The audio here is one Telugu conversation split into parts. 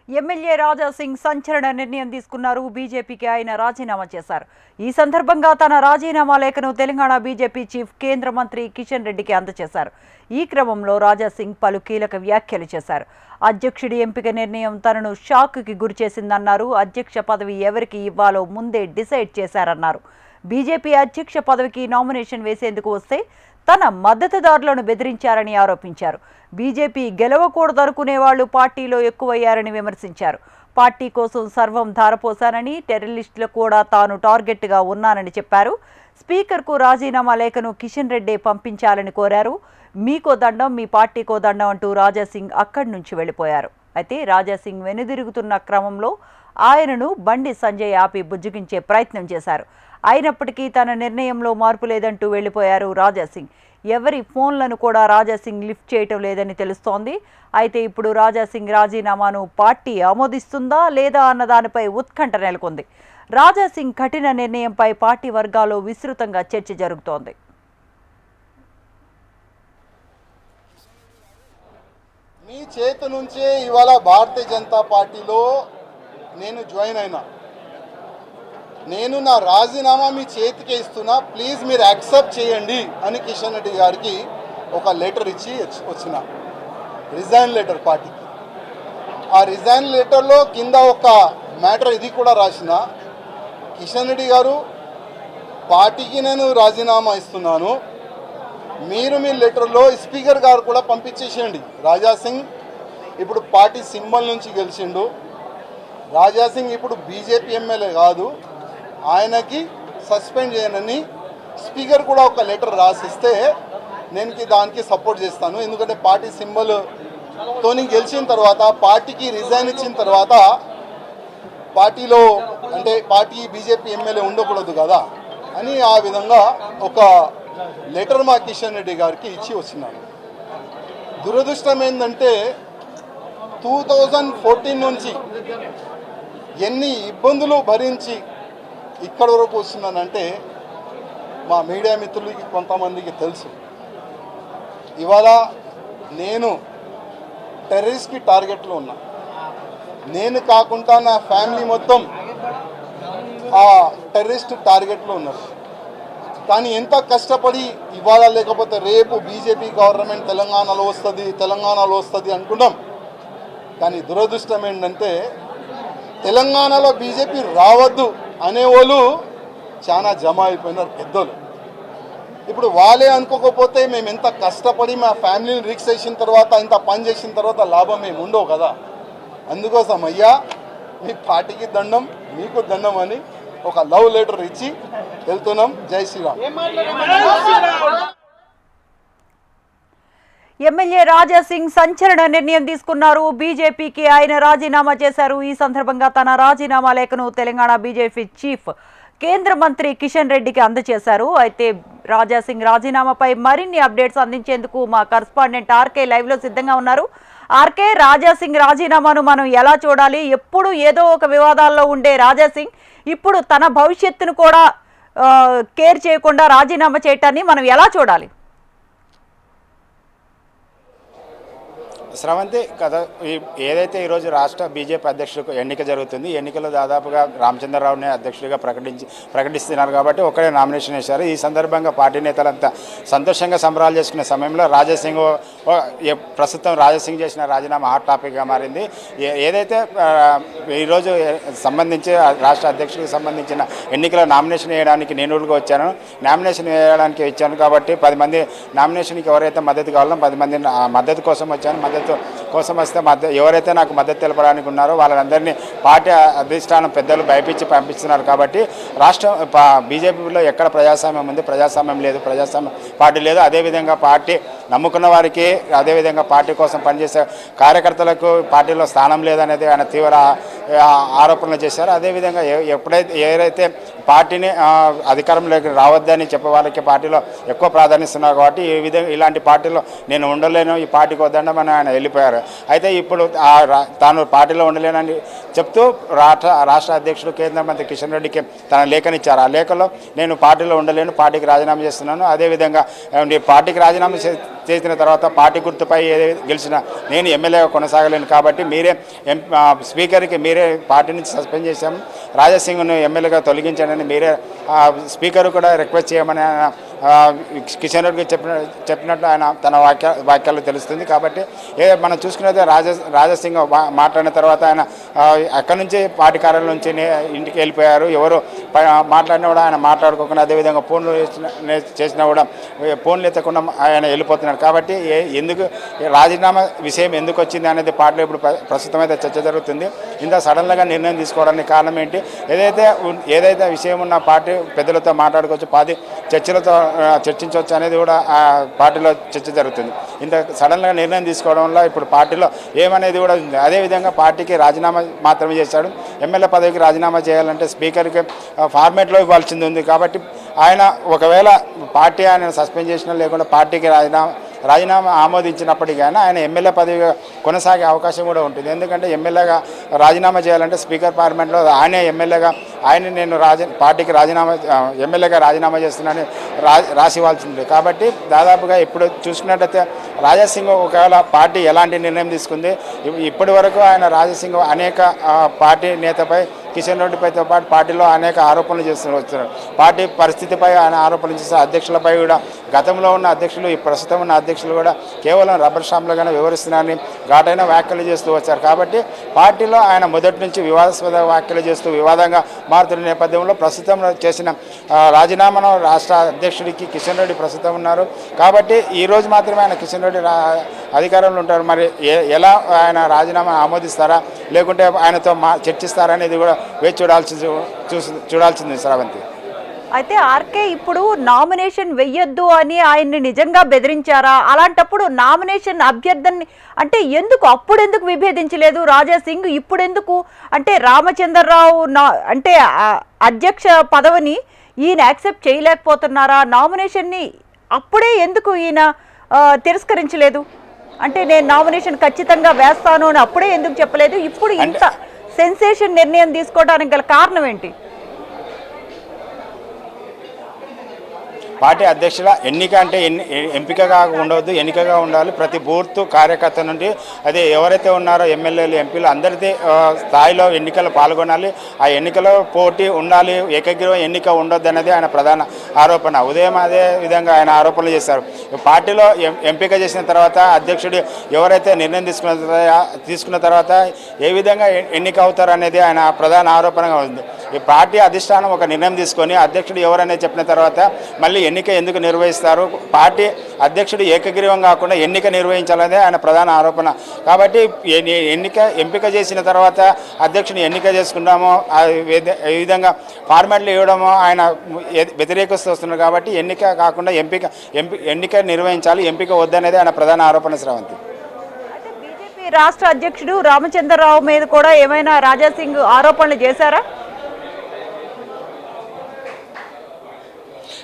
ఎమ్మెల్యే రాజా సింగ్ సంచలన నిర్ణయం తీసుకున్నారు. బీజేపీకి ఆయన రాజీనామా చేశారు. ఈ సందర్భంగా తన రాజీనామా లేఖను తెలంగాణ బీజేపీ చీఫ్ కేంద్ర మంత్రి కిషన్ రెడ్డికి అందజేశారు. ఈ క్రమంలో రాజా సింగ్ పలు కీలక వ్యాఖ్యలు చేశారు. అధ్యక్షుడి ఎంపిక నిర్ణయం తనను షాక్కి గురిచేసిందన్నారు. అధ్యక్ష పదవి ఎవరికి ఇవ్వాలో ముందే డిసైడ్ చేశారన్నారు. బీజేపీ అధ్యక్ష పదవికి నామినేషన్ వేసేందుకు వస్తే తన మద్దతుదారులను బెదిరించారని ఆరోపించారు. బీజేపీ గెలవకూడదనుకునే వాళ్లు పార్టీలో ఎక్కువయ్యారని విమర్శించారు. పార్టీ కోసం సర్వం ధారపోశానని, టెర్రరిస్టులు కూడా తాను టార్గెట్గా ఉన్నానని చెప్పారు. స్పీకర్కు రాజీనామా లేఖను కిషన్ రెడ్డి పంపించాలని కోరారు. మీకో దండం, మీ పార్టీకో దండం అంటూ రాజాసింగ్ అక్కడి నుంచి వెళ్లిపోయారు. అయితే రాజాసింగ్ వెనుదిరుగుతున్న క్రమంలో ఆయనను బండి సంజయ్ ఆపి బుజ్జగించే ప్రయత్నం చేశారు. అయినప్పటికీ తన నిర్ణయంలో మార్పు లేదంటూ వెళ్లిపోయారు రాజాసింగ్. ఎవరి ఫోన్లను కూడా రాజాసింగ్ లిఫ్ట్ చేయటం లేదని తెలుస్తోంది. అయితే ఇప్పుడు రాజాసింగ్ రాజీనామాను పార్టీ ఆమోదిస్తుందా లేదా అన్న దానిపై ఉత్కంఠ నెలకొంది. రాజాసింగ్ కఠిన నిర్ణయంపై పార్టీ వర్గాల్లో విస్తృతంగా చర్చ జరుగుతోంది. మీ చేతి నుంచే ఇవాళ భారతీయ జనతా పార్టీలో నేను జాయిన్ అయినా. నేను నా రాజీనామా మీ చేతికే ఇస్తున్నా, ప్లీజ్ మీరు యాక్సెప్ట్ చేయండి అని కిషన్ రెడ్డి గారికి ఒక లెటర్ ఇచ్చి వచ్చిన, రిజైన్ లెటర్ పార్టీకి. ఆ రిజైన్ లెటర్లో కింద ఒక మ్యాటర్ ఇది కూడా రాసిన, కిషన్ రెడ్డి గారు పార్టీకి నేను రాజీనామా ఇస్తున్నాను, మీరు మీ లెటర్లో స్పీకర్ గారు కూడా పంపించేసేయండి. రాజాసింగ్ ఇప్పుడు పార్టీ సింబల్ నుంచి గెలిచిండు. రాజాసింగ్ ఇప్పుడు బీజేపీ ఎమ్మెల్యే కాదు, ఆయనకి సస్పెండ్ చేయనని స్పీకర్ కూడా ఒక లెటర్ రాసిస్తే నేను దానికి సపోర్ట్ చేస్తాను. ఎందుకంటే పార్టీ సింబల్తోని గెలిచిన తర్వాత, పార్టీకి రిజైన్ ఇచ్చిన తర్వాత పార్టీలో అంటే పార్టీ బీజేపీ ఎమ్మెల్యే ఉండకూడదు కదా అని ఆ విధంగా ఒక లెటర్ మా కిషన్ రెడ్డి గారికి ఇచ్చి వచ్చినాను. దురదృష్టం ఏంటంటే 2014 నుంచి ఎన్ని ఇబ్బందులు భరించి ఇక్కడి వరకు వస్తున్నానంటే మా మీడియా మిత్రులకి కొంతమందికి తెలుసు. ఇవాళ నేను టెర్రరిస్ట్కి టార్గెట్లో ఉన్నా. నేను కాకుండా నా ఫ్యామిలీ మొత్తం ఆ టెర్రరిస్ట్ టార్గెట్లో ఉన్నారు. కానీ ఎంత కష్టపడి ఇవాళ లేకపోతే రేపు బీజేపీ గవర్నమెంట్ తెలంగాణలో వస్తుంది అనుకున్నాం. కానీ దురదృష్టం ఏంటంటే తెలంగాణలో బీజేపీ రావద్దు అనేవాళ్ళు చాలా జమ అయిపోయినారు పెద్దలు. ఇప్పుడు వాళ్ళే అనుకోకపోతే మేము ఎంత కష్టపడి మా ఫ్యామిలీని రిక్స్ చేసిన తర్వాత, ఇంత పని చేసిన తర్వాత లాభం మేము ఉండవు కదా. అందుకోసం అయ్యా మీ పార్టీకి దండం, మీకు దండం అని ఒక లవ్ లెటర్ ఇచ్చి వెళ్తున్నాం. జై శ్రీరామ్. ఎమ్మెల్యే రాజా సింగ్ సంచలన నిర్ణయం తీసుకున్నారు. బీజేపీకి ఆయన రాజీనామా చేశారు. ఈ సందర్భంగా తన రాజీనామా లేఖను తెలంగాణ బీజేపీ చీఫ్ కేంద్ర మంత్రి కిషన్ రెడ్డికి అందజేశారు. అయితే రాజా సింగ్ రాజీనామాపై మరిన్ని అప్డేట్స్ అందించేందుకు మా కరస్పాండెంట్ ఆర్కే లైవ్లో సిద్ధంగా ఉన్నారు. ఆర్కే, రాజా సింగ్ రాజీనామాను మనం ఎలా చూడాలి? ఎప్పుడు ఏదో ఒక వివాదాల్లో ఉండే రాజా సింగ్ ఇప్పుడు తన భవిష్యత్తును కూడా కేర్ చేయకుండా రాజీనామా చేయటాన్ని మనం ఎలా చూడాలి? స్రవంతి కథ ఏదైతే ఈరోజు రాష్ట్ర బీజేపీ అధ్యక్షులకు ఎన్నిక జరుగుతుంది. ఎన్నికల్లో దాదాపుగా రామచంద్రరావుని అధ్యక్షుడిగా ప్రకటిస్తున్నారు కాబట్టి ఒక్కడే నామినేషన్ వేశారు. ఈ సందర్భంగా పార్టీ నేతలంతా సంతోషంగా సంబరాలు చేసుకునే సమయంలో రాజాసింగ్ ప్రస్తుతం రాజాసింగ్ చేసిన రాజీనామా హాట్ టాపిక్గా మారింది. ఏదైతే ఈరోజు సంబంధించి రాష్ట్ర అధ్యక్షుడికి సంబంధించిన ఎన్నికల నామినేషన్ వేయడానికి నేను వచ్చాను. నామినేషన్ వేయడానికి ఇచ్చాను కాబట్టి 10 మంది నామినేషన్కి ఎవరైతే మద్దతు కావాలో 10 మంది మద్దతు కోసం వచ్చాను. మద్దతు కోసం వస్తే ఎవరైతే నాకు మద్దతు తెలపడానికి ఉన్నారో వాళ్ళందరినీ పార్టీ అధిష్టానం పెద్దలు భయపించి పంపిస్తున్నారు. కాబట్టి రాష్ట్ర బీజేపీలో ఎక్కడ ప్రజాస్వామ్యం ఉంది? ప్రజాస్వామ్యం లేదు, ప్రజాస్వామ్యం పార్టీ లేదు. అదేవిధంగా పార్టీ నమ్ముకున్న వారికి, అదేవిధంగా పార్టీ కోసం పనిచేసే కార్యకర్తలకు పార్టీలో స్థానం లేదనేది ఆయన తీవ్ర ఆరోపణలు చేశారు. అదేవిధంగా ఎవరైతే పార్టీని అధికారంలోకి రావద్దని చెప్పే వాళ్ళకి పార్టీలో ఎక్కువ ప్రాధాన్యస్తున్నారు. కాబట్టి ఈ విధంగా ఇలాంటి పార్టీలో నేను ఉండలేను, ఈ పార్టీకి వద్దండమని ఆయన వెళ్ళిపోయారు. అయితే ఇప్పుడు తాను పార్టీలో ఉండలేనని చెప్తూ రాష్ట్ర అధ్యక్షుడు కేంద్ర మంత్రి కిషన్ రెడ్డికి తన లేఖనిచ్చారు. ఆ లేఖలో నేను పార్టీలో ఉండలేను, పార్టీకి రాజీనామా చేస్తున్నాను, అదేవిధంగా పార్టీకి రాజీనామా చేసిన తర్వాత పార్టీ గుర్తుపై గెలిచిన నేను ఎమ్మెల్యేగా కొనసాగలేను కాబట్టి మీరే స్పీకర్కి మీరే పార్టీ నుంచి సస్పెండ్ చేశాము, రాజాసింగ్ను ఎమ్మెల్యేగా తొలగించానని మీరే స్పీకర్ కూడా రిక్వెస్ట్ చేయమని ఆయన కిషన్ రెడ్డికి చెప్పినట్లు ఆయన తన వాక్యాలు తెలుస్తుంది. కాబట్టి మనం చూసుకున్నది రాజాసింగ్ మాట్లాడిన తర్వాత ఆయన అక్కడి నుంచి పార్టీ కార్యాలయం నుంచి ఇంటికి వెళ్ళిపోయారు. ఎవరు మాట్లాడినా కూడా ఆయన మాట్లాడుకోకుండా, అదేవిధంగా ఫోన్లు చేసినా కూడా ఫోన్లు ఎత్తకుండా ఆయన వెళ్ళిపోతున్నారు. కాబట్టి ఎందుకు రాజీనామా విషయం ఎందుకు వచ్చింది అనేది పార్టీలో ఇప్పుడు ప్రస్తుతం అయితే చర్చ జరుగుతుంది. ఇంత సడన్గా నిర్ణయం తీసుకోవడానికి కారణం ఏంటి, ఏదైతే విషయం ఉన్న పార్టీ పెద్దలతో మాట్లాడుకోవచ్చు, చర్చించవచ్చు అనేది కూడా ఆ పార్టీలో చర్చ జరుగుతుంది. ఇంత సడన్గా నిర్ణయం తీసుకోవడం వల్ల ఇప్పుడు పార్టీలో ఏమనేది కూడా ఉంది. అదేవిధంగా పార్టీకి రాజీనామా మాత్రమే చేశాడు. ఎమ్మెల్యే పదవికి రాజీనామా చేయాలంటే స్పీకర్కి ఫార్మేట్లో ఇవ్వాల్సింది ఉంది. కాబట్టి ఆయన ఒకవేళ పార్టీ ఆయన సస్పెండ్ చేసినా లేకుండా పార్టీకి రాజీనామా ఆమోదించినప్పటికీ కానీ ఆయన ఎమ్మెల్యే పదవిగా కొనసాగే అవకాశం కూడా ఉంటుంది. ఎందుకంటే ఎమ్మెల్యేగా రాజీనామా చేయాలంటే స్పీకర్ పార్లమెంట్లో ఆయనే ఎమ్మెల్యేగా నేను పార్టీకి ఎమ్మెల్యేగా రాజీనామా చేస్తున్నానని రాసి ఇవ్వాల్సింది. కాబట్టి దాదాపుగా ఇప్పుడు చూసుకున్నట్టయితే రాజాసింగ్ ఒకవేళ పార్టీ ఎలాంటి నిర్ణయం తీసుకుంది, ఇప్పటి వరకు ఆయన రాజాసింగ్ అనేక పార్టీ నేతపై కిషన్ రెడ్డిపైతో పాటు పార్టీలో అనేక ఆరోపణలు వస్తున్నారు. పార్టీ పరిస్థితిపై ఆయన ఆరోపణలు చేసిన అధ్యక్షులపై కూడా గతంలో ఉన్న అధ్యక్షులు ప్రస్తుతం ఉన్న అధ్యక్షులు కూడా కేవలం రబ్బర్ స్టాంప్లుగానే వివరిస్తున్నారని ఘాటైన వ్యాఖ్యలు చేస్తూ వచ్చారు. కాబట్టి పార్టీలో ఆయన మొదటి నుంచి వివాదాస్పద వ్యాఖ్యలు చేస్తూ వివాదంగా మారుతున్న నేపథ్యంలో ప్రస్తుతం చేసిన రాజీనామాను రాష్ట్ర అధ్యక్షుడికి కిషన్ రెడ్డి ప్రస్తుతం ఉన్నారు. కాబట్టి ఈరోజు మాత్రమే ఆయన కిషన్ రెడ్డి అధికారంలో ఉంటారు. మరి ఎలా ఆయన రాజీనామా ఆమోదిస్తారా లేకుంటే ఆయనతో చర్చిస్తారా అనేది కూడా వేచి చూడాల్సింది శ్రావంతి. అయితే ఆర్కే ఇప్పుడు నామినేషన్ వెయ్యొద్దు అని ఆయన్ని నిజంగా బెదిరించారా? అలాంటప్పుడు నామినేషన్ అభ్యర్థిని అంటే అప్పుడు ఎందుకు విభేదించలేదు రాజాసింగ్? ఇప్పుడు ఎందుకు అంటే రామచంద్రరావు అంటే అధ్యక్ష పదవిని ఈయన యాక్సెప్ట్ చేయలేకపోతున్నారా? నామినేషన్ని అప్పుడే ఎందుకు ఈయన తిరస్కరించలేదు? అంటే నేను నామినేషన్ ఖచ్చితంగా వేస్తాను అని అప్పుడే ఎందుకు చెప్పలేదు? ఇప్పుడు ఇంత సెన్సేషన్ నిర్ణయం తీసుకోవడానికి గల కారణం ఏంటి? పార్టీ అధ్యక్షుల ఎన్నిక అంటే ఎంపికగా ఉండవద్దు, ఎన్నికగా ఉండాలి. ప్రతి బూత్ కార్యకర్త నుండి అదే ఎవరైతే ఉన్నారో ఎమ్మెల్యేలు ఎంపీలు అందరిది స్థాయిలో ఎన్నికలు పాల్గొనాలి. ఆ ఎన్నికలో పోటీ ఉండాలి, ఏకగ్రీవం ఎన్నిక ఉండొద్దు అనేది ఆయన ప్రధాన ఆరోపణ. ఉదయం అదే విధంగా ఆయన ఆరోపణలు చేశారు. పార్టీలో ఎంపిక చేసిన తర్వాత అధ్యక్షుడు ఎవరైతే నిర్ణయం తీసుకున్న తర్వాత ఏ విధంగా ఎన్నిక అవుతారు అనేది ఆయన ప్రధాన ఆరోపణగా ఉంది. ఈ పార్టీ అధిష్టానం ఒక నిర్ణయం తీసుకొని అధ్యక్షుడు ఎవరనేది చెప్పిన తర్వాత మళ్ళీ ఎన్నిక ఎందుకు నిర్వహిస్తారు? పార్టీ అధ్యక్షుడు ఏకగ్రీవం కాకుండా ఎన్నిక నిర్వహించాలనే ఆయన ప్రధాన ఆరోపణ. కాబట్టి ఎంపిక చేసిన తర్వాత అధ్యక్షుని ఎన్నిక చేసుకున్నామో ఈ విధంగా ఫార్మాట్లు ఇవ్వడమో ఆయన వ్యతిరేకిస్తూ వస్తున్నారు. కాబట్టి ఎన్నిక కాకుండా ఎన్నిక నిర్వహించాలి, ఎంపిక వద్దనేది ఆయన ప్రధాన ఆరోపణ శ్రావంతి. బీజేపీ రాష్ట్ర అధ్యక్షుడు రామచంద్రరావు మీద కూడా ఏమైనా రాజాసింగ్ ఆరోపణలు చేశారా?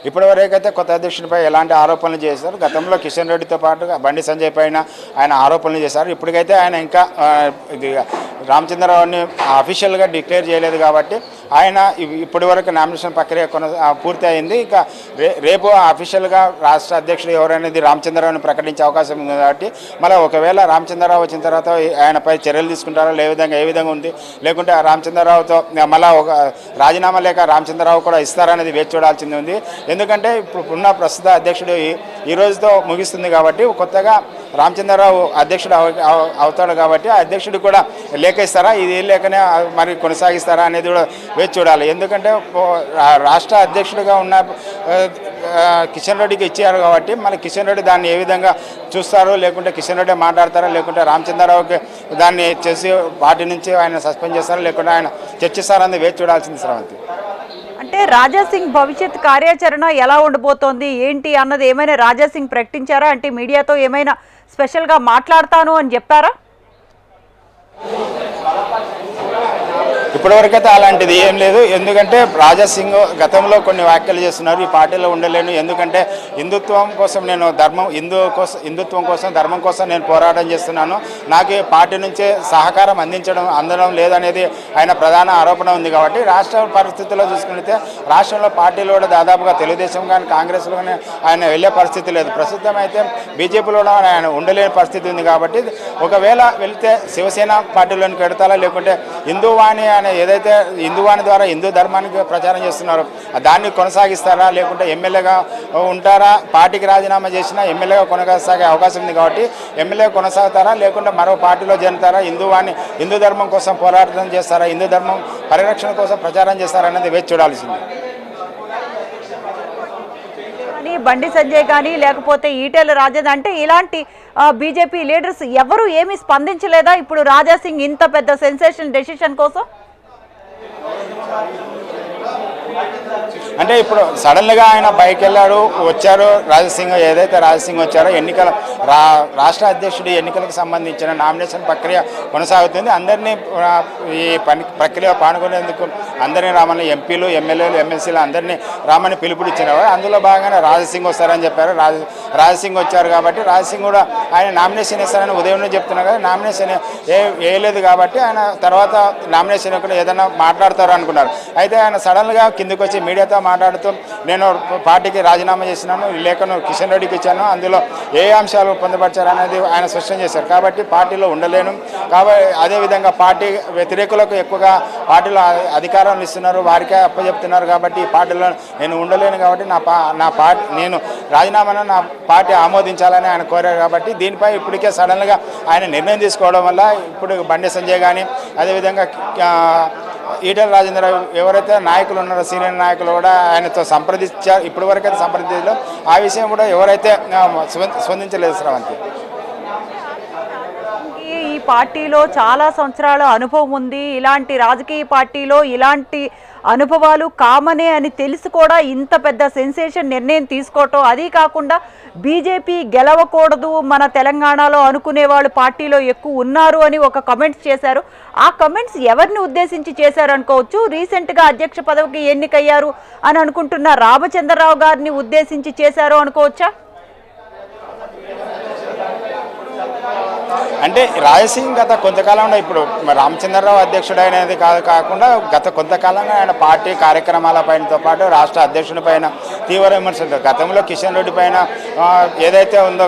ఇప్పటివరకైతే కొత్త అధ్యక్షుడిపై ఎలాంటి ఆరోపణలు చేశారు? గతంలో కిషన్ రెడ్డితో పాటు బండి సంజయ్ పైన ఆయన ఆరోపణలు చేశారు. ఇప్పటికైతే ఆయన ఇంకా రామచంద్రరావుని అఫీషియల్గా డిక్లేర్ చేయలేదు కాబట్టి ఆయన ఇప్పటి వరకు నామినేషన్ ప్రక్రియ పూర్తి అయింది. ఇంకా రేపు అఫీషియల్గా రాష్ట్ర అధ్యక్షుడు ఎవరనేది రామచంద్రరావుని ప్రకటించే అవకాశం ఉంది. కాబట్టి మళ్ళీ ఒకవేళ రామచంద్రరావు వచ్చిన తర్వాత ఆయనపై చర్యలు తీసుకుంటారో ఏ విధంగా ఉంది, లేకుంటే రామచంద్రరావుతో మళ్ళీ ఒక రాజీనామా లేక రామచంద్రరావు కూడా ఇస్తారనేది వేచి చూడాల్సింది ఉంది. ఎందుకంటే ఇప్పుడు ఉన్న ప్రస్తుత అధ్యక్షుడు ఈ రోజుతో ముగిస్తుంది కాబట్టి కొత్తగా రామచంద్రరావు అధ్యక్షుడు అవుతాడు. కాబట్టి ఆ అధ్యక్షుడు కూడా లేఖ ఇస్తారా, ఇది లేఖనే మరి కొనసాగిస్తారా అనేది కూడా వేచి చూడాలి. ఎందుకంటే రాష్ట్ర అధ్యక్షుడిగా ఉన్న కిషన్ రెడ్డికి ఇచ్చారు కాబట్టి మళ్ళీ కిషన్ రెడ్డి దాన్ని ఏ విధంగా చూస్తారో, లేకుంటే కిషన్ రెడ్డి మాట్లాడతారా, లేకుంటే రామచంద్రరావుకి దాన్ని చేసి పార్టీ నుంచి ఆయన సస్పెండ్ చేస్తారా, లేకుంటే ఆయన చర్చిస్తారని వేచి చూడాల్సింది శ్రావంతి. అంటే రాజాసింగ్ భవిష్యత్ కార్యాచరణ ఎలా ఉండబోతోంది ఏంటి అన్నది ఏమైనా రాజాసింగ్ ప్రకటించారా? అంటే మీడియాతో ఏమైనా స్పెషల్గా మాట్లాడతాను అని చెప్పారా? ఇప్పటివరకైతే అలాంటిది ఏం లేదు. ఎందుకంటే రాజా సింగ్ గతంలో కొన్ని వ్యాఖ్యలు చేస్తున్నారు, ఈ పార్టీలో ఉండలేను, ఎందుకంటే హిందుత్వం కోసం నేను హిందుత్వం కోసం ధర్మం కోసం నేను పోరాటం చేస్తున్నాను, నాకు పార్టీ నుంచే సహకారం అందడం లేదనేది ఆయన ప్రధాన ఆరోపణ ఉంది. కాబట్టి రాష్ట్ర పరిస్థితుల్లో చూసుకుంటే రాష్ట్రంలో పార్టీలో కూడా దాదాపుగా తెలుగుదేశం కానీ కాంగ్రెస్లో కానీ ఆయన వెళ్ళే పరిస్థితి లేదు. ప్రస్తుతం అయితే బీజేపీలో ఆయన ఉండలేని పరిస్థితి ఉంది. కాబట్టి ఒకవేళ వెళ్తే శివసేన పార్టీలోనికి పెడతారా, లేకుంటే హిందూవాణి అనే ఏదైతే హిందూవాణి ద్వారా హిందూ ధర్మానికి ప్రచారం చేస్తున్నారో దాన్ని కొనసాగిస్తారా, లేకుంటే ఎమ్మెల్యేగా ఉంటారా, పార్టీకి రాజీనామా చేసినా ఎమ్మెల్యేగా కొనసాగే అవకాశం ఉంది. కాబట్టి ఎమ్మెల్యే కొనసాగుతారా, లేకుంటే మరో పార్టీలో చేరుతారా, హిందూ ధర్మం కోసం పోరాటం చేస్తారా, హిందూ ధర్మం పరిరక్షణ కోసం ప్రచారం చేస్తారా అనేది వేచి చూడాల్సింది. కానీ బండి సంజయ్ కానీ లేకపోతే ఈటెల రాజేందర్ అంటే ఇలాంటి బీజేపీ లీడర్స్ ఎవరు ఏమీ స్పందించలేదా ఇప్పుడు రాజా సింగ్ ఇంత పెద్ద సెన్సేషన్ డెసిషన్ కోసం? అంటే ఇప్పుడు సడన్గా ఆయన పైకి వెళ్ళాడు, వచ్చారు రాజసింగ్, ఏదైతే రాజసింగ్ వచ్చారో రాష్ట్ర అధ్యక్షుడి ఎన్నికలకు సంబంధించిన నామినేషన్ ప్రక్రియ కొనసాగుతుంది. అందరినీ ఈ ప్రక్రియ పాల్గొనేందుకు అందరినీ రామని ఎంపీలు, ఎమ్మెల్యేలు, ఎమ్మెల్సీలు అందరినీ రామని పిలుపునిచ్చినారు. అందులో భాగంగానే రాజసింగ్ వస్తారని చెప్పారు. రాజసింగ్ వచ్చారు కాబట్టి రాజసింగ్ కూడా ఆయన నామినేషన్ ఇస్తారని ఉదయం చెప్తున్నారు కదా, నామినేషన్ వేయలేదు కాబట్టి ఆయన తర్వాత నామినేషన్ కూడా ఏదైనా మాట్లాడతారు అనుకున్నారు. అయితే ఆయన సడన్గా కిందకు వచ్చి మీడియాతో మాట్లాడుతూ నేను పార్టీకి రాజీనామా చేసినాను, లేఖను కిషన్ రెడ్డికి ఇచ్చాను, అందులో ఏ అంశాలు పొందుపరిచారు అనేది ఆయన స్పష్టం చేశారు. కాబట్టి పార్టీలో ఉండలేను, కాబట్టి అదేవిధంగా పార్టీ వ్యతిరేకులకు ఎక్కువగా పార్టీలో అధికారాలు ఇస్తున్నారు, వారికే అప్పచెప్తున్నారు, కాబట్టి ఈ పార్టీలో నేను ఉండలేను, కాబట్టి నేను రాజీనామాను నా పార్టీ ఆమోదించాలని ఆయన కోరారు. కాబట్టి దీనిపై ఇప్పటికే సడన్గా ఆయన నిర్ణయం తీసుకోవడం వల్ల ఇప్పుడు బండి సంజయ్ కానీ అదేవిధంగా ఈటెల రాజేందర్ ఎవరైతే నాయకులు ఉన్నారో సీనియర్ నాయకులు కూడా ఆయనతో సంప్రదించారు. ఇప్పటి వరకు అయితే సంప్రదించలేదు. ఆ విషయం కూడా ఎవరైతే స్పందించలేదు. శ్రవంతి, ఈ పార్టీలో చాలా సంవత్సరాల అనుభవం ఉంది, ఇలాంటి రాజకీయ పార్టీలో ఇలాంటి అనుభవాలు కామనే అని తెలిసి కూడా ఇంత పెద్ద సెన్సేషన్ నిర్ణయం తీసుకోవటం, అది కాకుండా బీజేపీ గెలవకూడదు మన తెలంగాణలో అనుకునే వాళ్ళు పార్టీలో ఎక్కువ ఉన్నారు అని ఒక కమెంట్స్ చేశారు. ఆ కమెంట్స్ ఎవరిని ఉద్దేశించి చేశారు అనుకోవచ్చు? రీసెంట్గా అధ్యక్ష పదవికి ఎన్నికయ్యారు అని అనుకుంటున్న రామచంద్రరావు గారిని ఉద్దేశించి చేశారు అనుకోవచ్చా? అంటే రాజసింగ్ గత కొంతకాలంలో ఇప్పుడు రామచంద్రరావు అధ్యక్షుడు అనేది కాకుండా గత కొంతకాలంగా ఆయన పార్టీ కార్యక్రమాల పైనతో పాటు రాష్ట్ర అధ్యక్షుడి పైన తీవ్ర విమర్శలు. గతంలో కిషన్ రెడ్డి పైన ఏదైతే ఉందో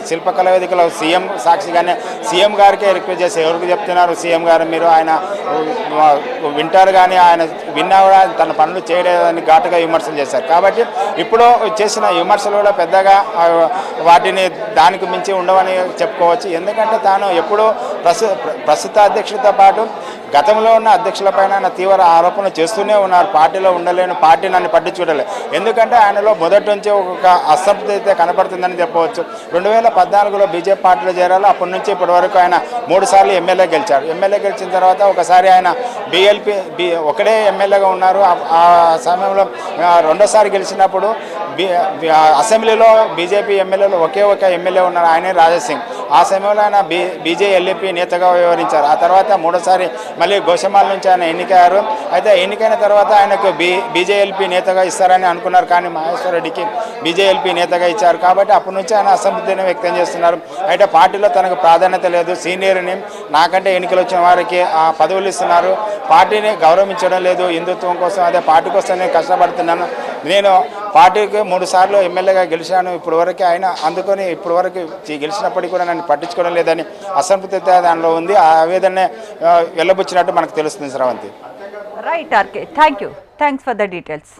శిల్పకళ వేదికలో సీఎం సాక్షిగానే సీఎం గారికే రిక్వెస్ట్ చేసి ఎవరికి చెప్తున్నారు సీఎం గారు మీరు, ఆయన వింటారు కానీ ఆయన విన్నా కూడా తన పనులు చేయలేదని ఘాటుగా విమర్శలు చేశారు. కాబట్టి ఇప్పుడు చేసిన విమర్శలు కూడా పెద్దగా వాటిని దానికి మించి ఉండవని చెప్పుకోవచ్చు. ఎందుకంటే తాను ఎప్పుడూ ప్రస్తుత అధ్యక్షుడితో పాటు గతంలో ఉన్న అధ్యక్షులపైన ఆయన తీవ్ర ఆరోపణలు చేస్తూనే ఉన్నారు. పార్టీలో ఉండలేను, పార్టీ నన్ను పట్టించుకోలేదు. ఎందుకంటే ఆయనలో మొదటి నుంచి ఒక అసంతృప్తి అయితే కనపడుతుందని చెప్పవచ్చు. 2014లో బీజేపీ పార్టీలో చేరారు. అప్పటి నుంచి ఇప్పటి వరకు ఆయన 3 సార్లు ఎమ్మెల్యే గెలిచారు. ఎమ్మెల్యే గెలిచిన తర్వాత ఒకసారి ఆయన ఒకడే ఎమ్మెల్యేగా ఉన్నారు. ఆ సమయంలో రెండోసారి గెలిచినప్పుడు అసెంబ్లీలో బీజేపీ ఎమ్మెల్యేలు ఒకే ఒక ఎమ్మెల్యే ఉన్నారు, ఆయనే రాజాసింగ్. ఆ సమయంలో ఆయన బీజేఎల్ఏపీ నేతగా వ్యవహరించారు. ఆ తర్వాత 3సారి మళ్ళీ గోషమాల నుంచి ఆయన ఎన్నికయ్యారు. అయితే ఎన్నికైన తర్వాత ఆయనకు బీజేఎల్పీ నేతగా ఇస్తారని అనుకున్నారు, కానీ మహేశ్వర్ రెడ్డికి బీజేఎల్పీ నేతగా ఇచ్చారు. కాబట్టి అప్పటి నుంచి ఆయన అసంతృప్తిని వ్యక్తం చేస్తున్నారు. అయితే పార్టీలో తనకు ప్రాధాన్యత లేదు, సీనియర్ని నాకంటే ఎన్నికలు వచ్చిన వారికి ఆ పదవులు ఇస్తున్నారు, పార్టీని గౌరవించడం లేదు, హిందుత్వం కోసం అదే పార్టీ కోసం నేను కష్టపడుతున్నాను, నేను పార్టీకి 3 సార్లు ఎమ్మెల్యేగా గెలిచాను ఇప్పటి వరకు, ఆయన అందుకొని ఇప్పటి వరకు గెలిచినప్పటికీ కూడా నన్ను పట్టించుకోవడం లేదని అసంతృప్తి దానిలో ఉంది. ఆ ఆవేదనే వెళ్ళబుచ్చినట్టు మనకు తెలుస్తుంది. Sravanthi. Right RK, thanks for the details.